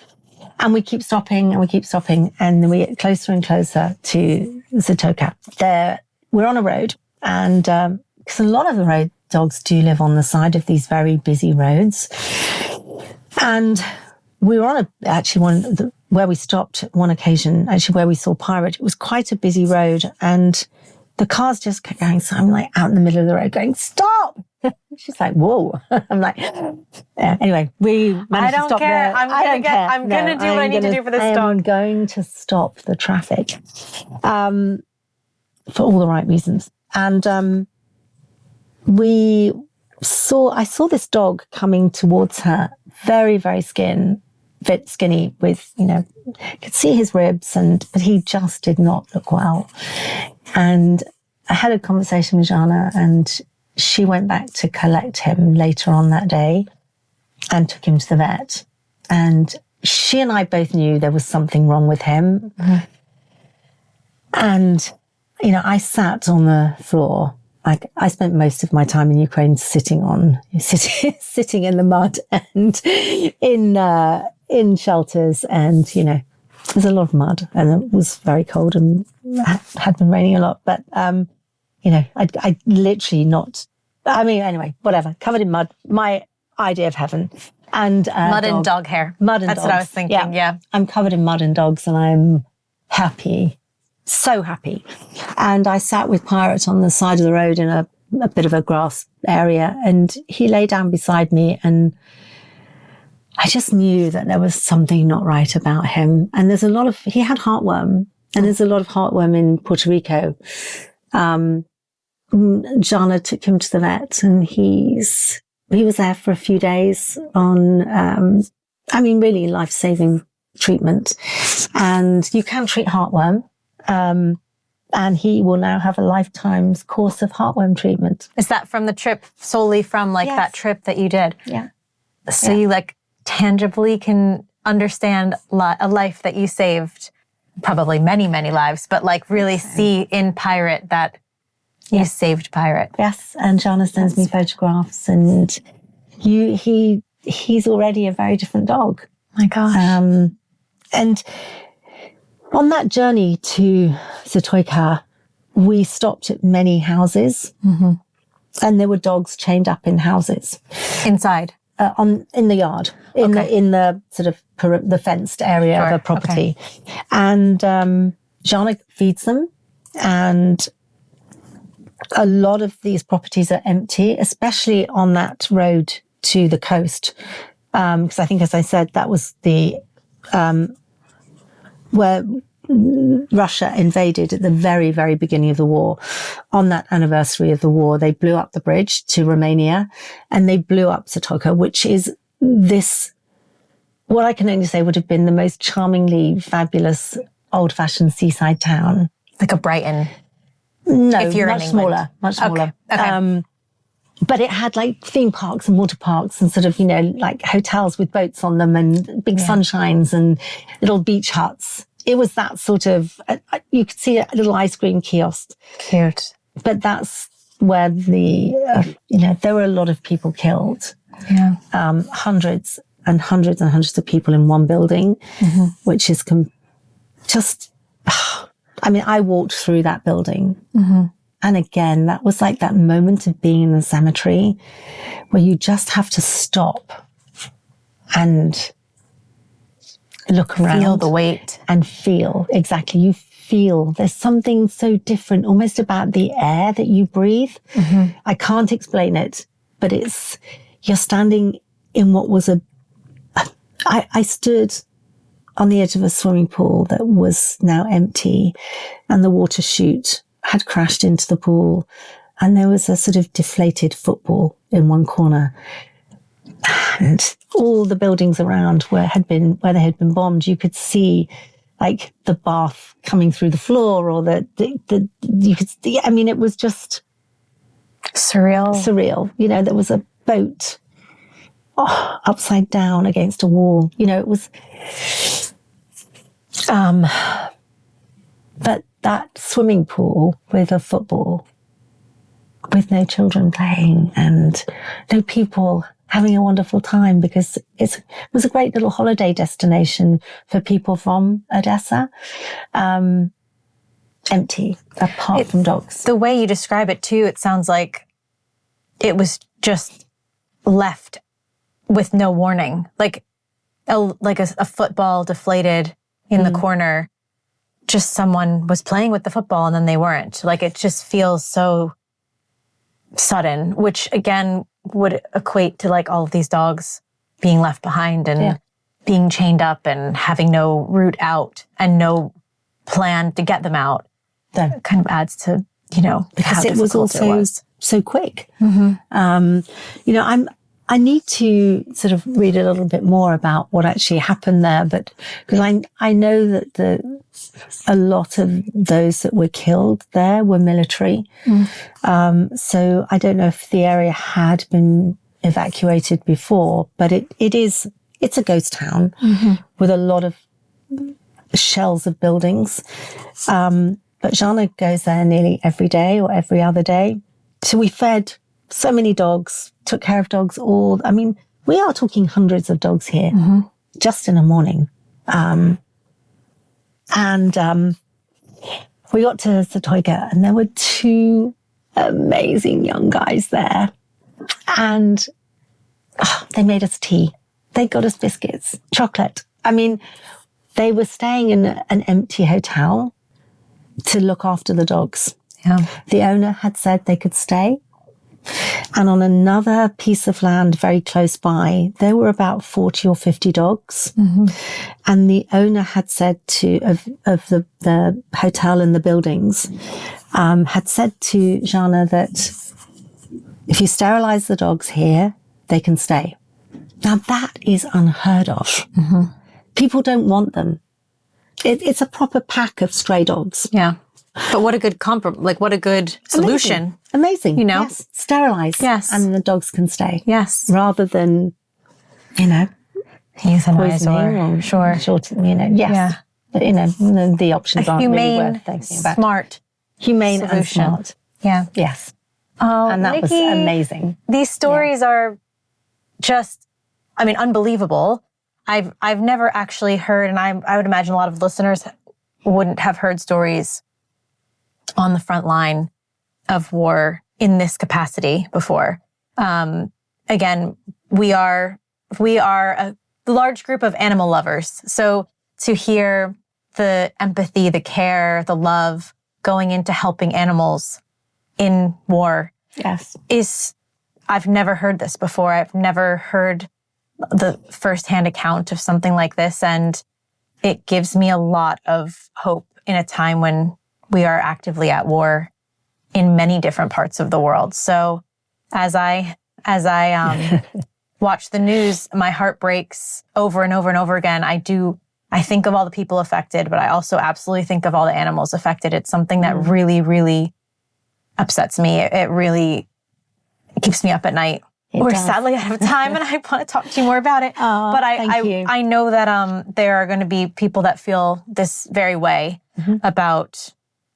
And we keep stopping and we keep stopping. And then we get closer and closer to Zatoka. We're on a road. And because a lot of the road dogs do live on the side of these very busy roads. And we were on where we stopped at one occasion, actually where we saw Pirate. It was quite a busy road. And the cars just kept going. So I'm like out in the middle of the road going, stop. She's like, whoa. I'm like, yeah. Anyway, we managed to stop care. I'm going to do what I need to do for this dog. I'm going to stop the traffic for all the right reasons. And I saw this dog coming towards her, very, very skinny with, you could see his ribs, but he just did not look well. And I had a conversation with Jana, and she went back to collect him later on that day and took him to the vet. And she and I both knew there was something wrong with him. Mm-hmm. And, I sat on the floor. Like, I spent most of my time in Ukraine sitting in the mud and in shelters, and, there's a lot of mud, and it was very cold and had been raining a lot. But, I literally anyway, whatever, covered in mud, my idea of heaven. And mud and dog hair. Mud and That's dogs. what I was thinking, yeah. I'm covered in mud and dogs, and I'm happy, so happy. And I sat with Pirate on the side of the road in a bit of a grass area, and he lay down beside me, and I just knew that there was something not right about him. And he had heartworm, and there's a lot of heartworm in Puerto Rico. Jana took him to the vet, and he was there for a few days on, really life-saving treatment. And you can treat heartworm. And he will now have a lifetime's course of heartworm treatment. Is that from the trip, solely from like Yes. that trip that you did? Yeah. So you like tangibly can understand a life that you saved, probably many, many lives, but like really see in Pirate that you saved Pirate. Yes. And Jana sends me photographs, and he's already a very different dog. My gosh. And on that journey to Zatoika, we stopped at many houses, and there were dogs chained up in houses Inside? In the yard, in the sort of the fenced area of a property. Okay. And Jana feeds them, and a lot of these properties are empty, especially on that road to the coast. Because I think, as I said, that was the where Russia invaded at the very, very beginning of the war. On that anniversary of the war, they blew up the bridge to Romania, and they blew up Zatoika, which is what I can only say would have been the most charmingly fabulous old-fashioned seaside town. Like a Brighton. No, if you're much smaller. Okay. But it had like theme parks and water parks and sort of, like hotels with boats on them and big sunshines and little beach huts. It was that sort of, you could see a little ice cream kiosk. Cute. But that's where there were a lot of people killed. Yeah. Hundreds and hundreds and hundreds of people in one building, which is I walked through that building. And again, that was like that moment of being in the cemetery where you just have to stop and look around. Feel the weight. And feel, exactly. You feel there's something so different almost about the air that you breathe. I can't explain it, but you're standing in what was I stood on the edge of a swimming pool that was now empty, and the water chute had crashed into the pool, and there was a sort of deflated football in one corner, and all the buildings around where they had been bombed, you could see like the bath coming through the floor, or you could see, it was just surreal. There was a boat upside down against a wall. It was but that swimming pool with a football, with no children playing and no people having a wonderful time, because it was a great little holiday destination for people from Odessa. Empty, apart from dogs. The way you describe it too, it sounds like it was just left with no warning. Like a football deflated in the corner. Just someone was playing with the football and then they weren't. Like, it just feels so sudden, which again would equate to like all of these dogs being left behind and being chained up and having no route out and no plan to get them out. That kind of adds to, because it was also so quick. I need to sort of read a little bit more about what actually happened there, but because I know that a lot of those that were killed there were military. So I don't know if the area had been evacuated before, but it's a ghost town with a lot of shells of buildings. But Jana goes there nearly every day or every other day. So we fed so many dogs, took care of dogs we are talking hundreds of dogs here just in a morning. We got to Zatoika and there were two amazing young guys there. And they made us tea. They got us biscuits, chocolate. They were staying in an empty hotel to look after the dogs. Yeah. The owner had said they could stay. And on another piece of land very close by, there were about 40 or 50 dogs. And the owner had said of the hotel and the buildings, had said to Jana that if you sterilize the dogs here, they can stay. Now that is unheard of. People don't want them. It's a proper pack of stray dogs. Yeah. But what a good what a good solution. Amazing. You know? Yes. Sterilize. Yes. And the dogs can stay. Yes. Rather than, euthanize or yes. Yeah. But, the options aren't really worth thinking about. Smart. Humane solution. and smart. Yeah. Yes. Oh, And that Nikki, was amazing. These stories are just, unbelievable. I've never actually heard, and I would imagine a lot of listeners wouldn't have heard stories on the front line of war in this capacity before. Again, we are a large group of animal lovers. So to hear the empathy, the care, the love going into helping animals in war I've never heard this before. I've never heard the firsthand account of something like this. And it gives me a lot of hope in a time when we are actively at war in many different parts of the world. So as I watch the news, my heart breaks over and over and over again. I think of all the people affected, but I also absolutely think of all the animals affected. It's something that really, really upsets me. It really keeps me up at night. We're sadly out of time, and I want to talk to you more about it. But I know that there are going to be people that feel this very way about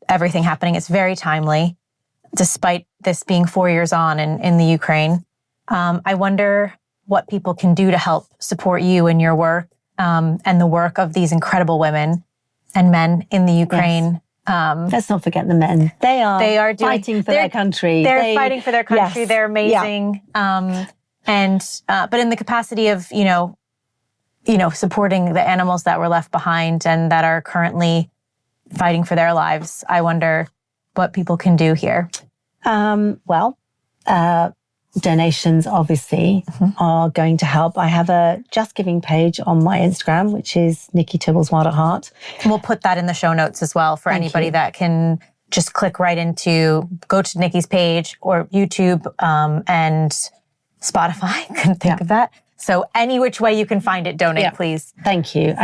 everything happening. It's very timely, despite this being 4 years on in the Ukraine. I wonder what people can do to help support you in your work and the work of these incredible women and men in the Ukraine. Yes. Let's not forget the men. They are fighting for their country. They're fighting for their country. Yes. They're amazing. Yeah. But in the capacity of, supporting the animals that were left behind and that are currently fighting for their lives, I wonder what people can do here. Donations obviously are going to help. I have a Just Giving page on my Instagram, which is Nikki Tibbles Wild at Heart. We'll put that in the show notes as well for anybody that can just click right go to Nikki's page or YouTube and Spotify. Couldn't think of that. So any which way you can find it, donate, please. Thank you.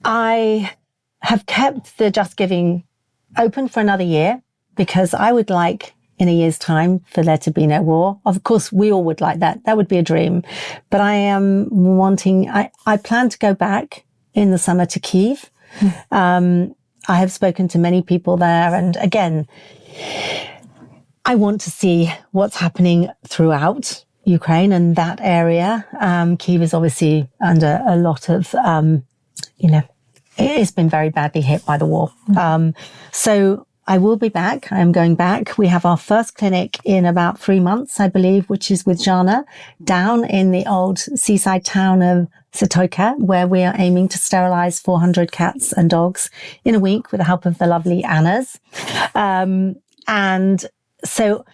I have kept the Just Giving open for another year because I would like in a year's time for there to be no war. Of course, we all would like that. That would be a dream. But I am I plan to go back in the summer to Kyiv. I have spoken to many people there. And again, I want to see what's happening throughout Ukraine and that area. Kyiv is obviously under a lot of, it's been very badly hit by the war. So I will be back. I'm going back. We have our first clinic in about 3 months, I believe, which is with Jana down in the old seaside town of Satoka, where we are aiming to sterilize 400 cats and dogs in a week with the help of the lovely Annas. And so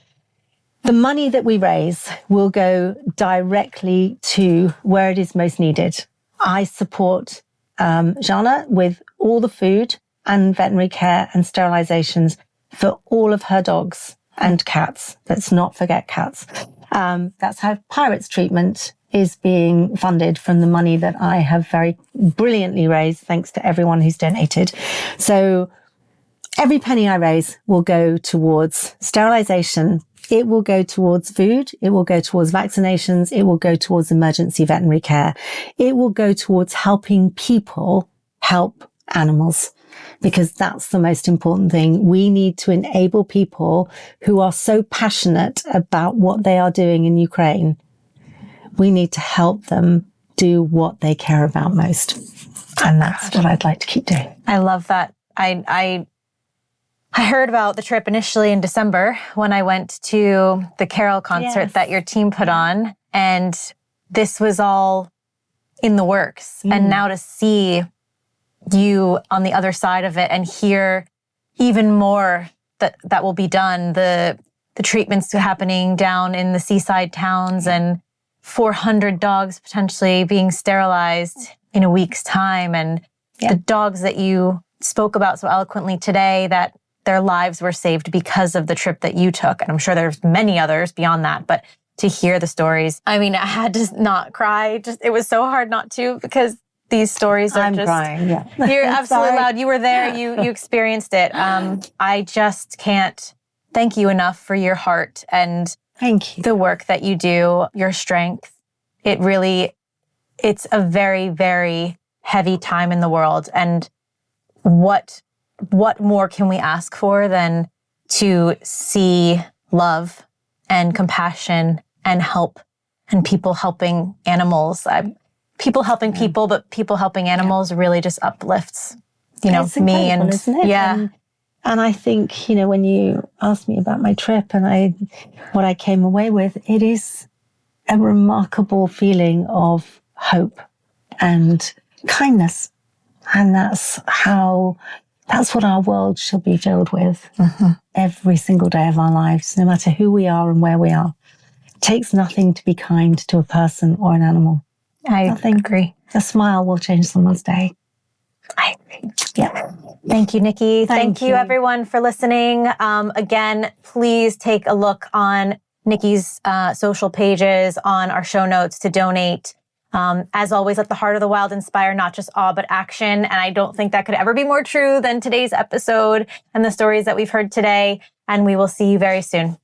the money that we raise will go directly to where it is most needed. I support Jana with all the food and veterinary care and sterilizations for all of her dogs and cats. Let's not forget cats. That's how Pirates treatment is being funded from the money that I have very brilliantly raised, thanks to everyone who's donated. So every penny I raise will go towards sterilization. It will go towards food. It will go towards vaccinations. It will go towards emergency veterinary care. It will go towards helping people help animals, because that's the most important thing. We need to enable people who are so passionate about what they are doing in Ukraine. We need to help them do what they care about most. And that's what I'd like to keep doing. I love that. I heard about the trip initially in December when I went to the Carol concert that your team put on. And this was all in the works. And now to see you on the other side of it and hear even more that will be done, the treatments happening down in the seaside towns and 400 dogs potentially being sterilized in a week's time, and the dogs that you spoke about so eloquently today, that their lives were saved because of the trip that you took. And I'm sure there's many others beyond that, but to hear the stories, I had to not cry. It was so hard not to, because these stories are I'm just crying. Yeah. You're absolutely Sorry. loud. You were there. You experienced it. I just can't thank you enough for your heart and Thank you. the work that you do, your strength. It's a very, very heavy time in the world. And what more can we ask for than to see love and compassion and help and people helping animals? People helping people, but people helping animals really just uplifts, It's me and isn't it? yeah. And I think, when you asked me about my trip and what I came away with, it is a remarkable feeling of hope and kindness. And that's what our world should be filled with every single day of our lives, no matter who we are and where we are. It takes nothing to be kind to a person or an animal. I agree. A smile will change someone's day. I agree. Yeah. Thank you, Nikki. Thank you, you. everyone, for listening. Again, please take a look on Nikki's social pages, on our show notes to donate. As always, let the heart of the wild inspire not just awe, but action. And I don't think that could ever be more true than today's episode and the stories that we've heard today. And we will see you very soon.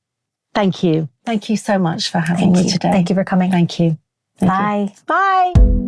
Thank you. Thank you so much for having me today. Thank you for coming. Thank you. Bye. Bye.